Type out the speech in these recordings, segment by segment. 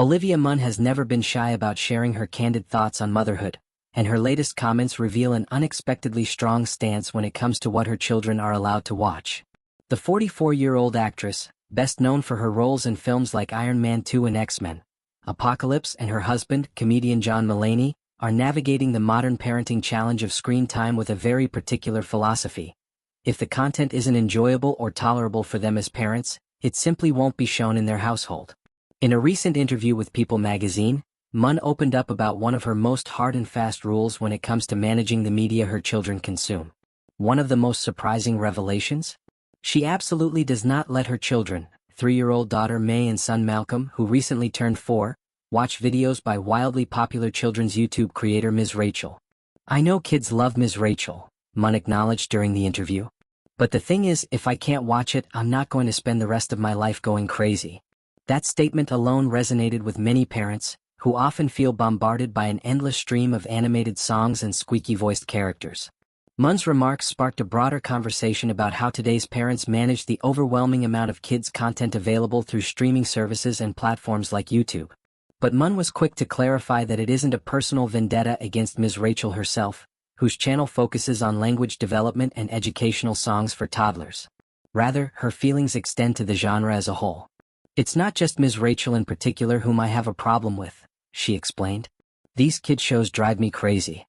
Olivia Munn has never been shy about sharing her candid thoughts on motherhood, and her latest comments reveal an unexpectedly strong stance when it comes to what her children are allowed to watch. The 44-year-old actress, best known for her roles in films like Iron Man 2 and X-Men, Apocalypse, and her husband, comedian John Mulaney, are navigating the modern parenting challenge of screen time with a very particular philosophy. If the content isn't enjoyable or tolerable for them as parents, it simply won't be shown in their household. In a recent interview with People magazine, Munn opened up about one of her most hard and fast rules when it comes to managing the media her children consume. One of the most surprising revelations? She absolutely does not let her children, 3-year-old daughter May and son Malcolm, who recently turned 4, watch videos by wildly popular children's YouTube creator Ms. Rachel. "I know kids love Ms. Rachel," Munn acknowledged during the interview. "But the thing is, if I can't watch it, I'm not going to spend the rest of my life going crazy." That statement alone resonated with many parents, who often feel bombarded by an endless stream of animated songs and squeaky-voiced characters. Munn's remarks sparked a broader conversation about how today's parents manage the overwhelming amount of kids' content available through streaming services and platforms like YouTube. But Munn was quick to clarify that it isn't a personal vendetta against Ms. Rachel herself, whose channel focuses on language development and educational songs for toddlers. Rather, her feelings extend to the genre as a whole. "It's not just Ms. Rachel in particular whom I have a problem with," she explained. "These kid shows drive me crazy."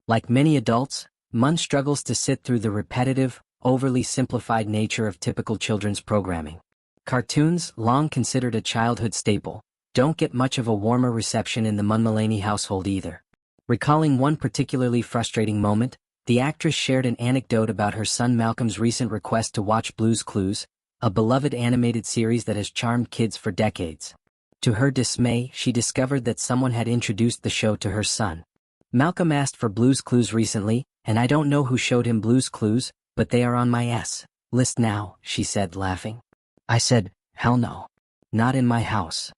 Like many adults, Munn struggles to sit through the repetitive, overly simplified nature of typical children's programming. Cartoons, long considered a childhood staple, don't get much of a warmer reception in the Munn-Mulaney household either. Recalling one particularly frustrating moment, the actress shared an anecdote about her son Malcolm's recent request to watch Blue's Clues, a beloved animated series that has charmed kids for decades. To her dismay, she discovered that someone had introduced the show to her son. "Malcolm asked for Blue's Clues recently, and I don't know who showed him Blue's Clues, but they are on my list now," she said, laughing. "I said, hell no. Not in my house."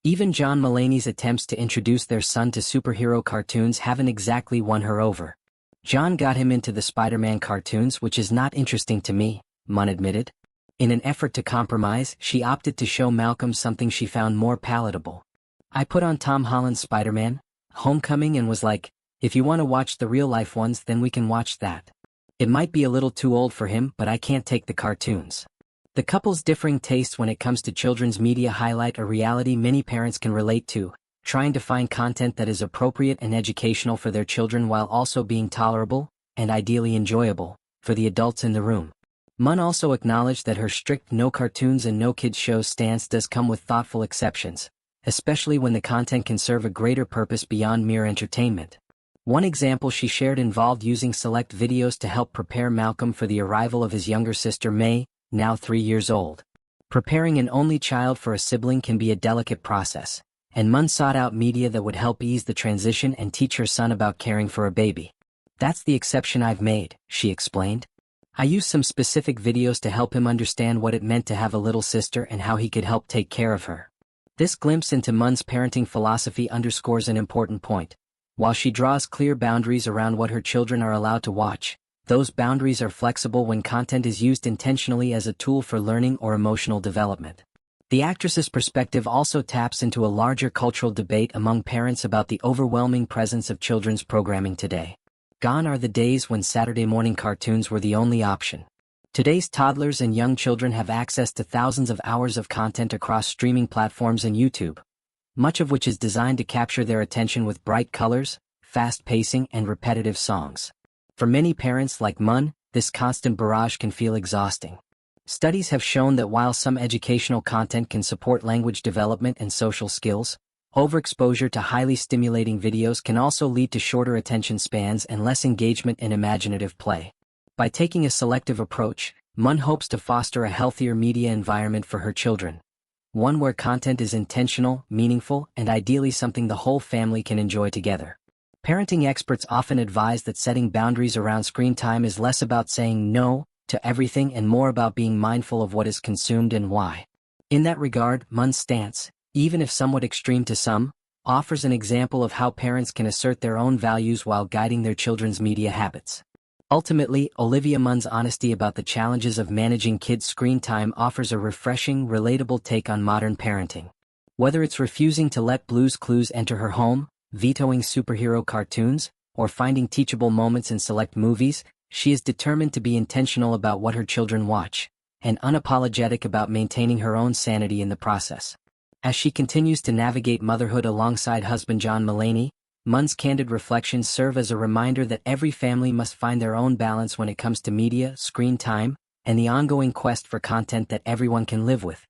Even John Mulaney's attempts to introduce their son to superhero cartoons haven't exactly won her over. "John got him into the Spider-Man cartoons, which is not interesting to me," Munn admitted. In an effort to compromise, she opted to show Malcolm something she found more palatable. "I put on Tom Holland's Spider-Man, Homecoming, and was like, if you want to watch the real-life ones, then we can watch that. It might be a little too old for him, but I can't take the cartoons." The couple's differing tastes when it comes to children's media highlight a reality many parents can relate to, trying to find content that is appropriate and educational for their children while also being tolerable, and ideally enjoyable, for the adults in the room. Munn also acknowledged that her strict no cartoons and no kids shows stance does come with thoughtful exceptions, especially when the content can serve a greater purpose beyond mere entertainment. One example she shared involved using select videos to help prepare Malcolm for the arrival of his younger sister May, now 3 years old. Preparing an only child for a sibling can be a delicate process, and Munn sought out media that would help ease the transition and teach her son about caring for a baby. "That's the exception I've made," she explained. "I used some specific videos to help him understand what it meant to have a little sister and how he could help take care of her." This glimpse into Munn's parenting philosophy underscores an important point. While she draws clear boundaries around what her children are allowed to watch, those boundaries are flexible when content is used intentionally as a tool for learning or emotional development. The actress's perspective also taps into a larger cultural debate among parents about the overwhelming presence of children's programming today. Gone are the days when Saturday morning cartoons were the only option. Today's toddlers and young children have access to thousands of hours of content across streaming platforms and YouTube, much of which is designed to capture their attention with bright colors, fast pacing, and repetitive songs. For many parents like Munn, this constant barrage can feel exhausting. Studies have shown that while some educational content can support language development and social skills, overexposure to highly stimulating videos can also lead to shorter attention spans and less engagement in imaginative play. By taking a selective approach, Munn hopes to foster a healthier media environment for her children, one where content is intentional, meaningful, and ideally something the whole family can enjoy together. Parenting experts often advise that setting boundaries around screen time is less about saying no to everything and more about being mindful of what is consumed and why. In that regard, Munn's stance, even if somewhat extreme to some, offers an example of how parents can assert their own values while guiding their children's media habits. Ultimately, Olivia Munn's honesty about the challenges of managing kids' screen time offers a refreshing, relatable take on modern parenting. Whether it's refusing to let Blue's Clues enter her home, vetoing superhero cartoons, or finding teachable moments in select movies, she is determined to be intentional about what her children watch, and unapologetic about maintaining her own sanity in the process. As she continues to navigate motherhood alongside husband John Mulaney, Munn's candid reflections serve as a reminder that every family must find their own balance when it comes to media, screen time, and the ongoing quest for content that everyone can live with.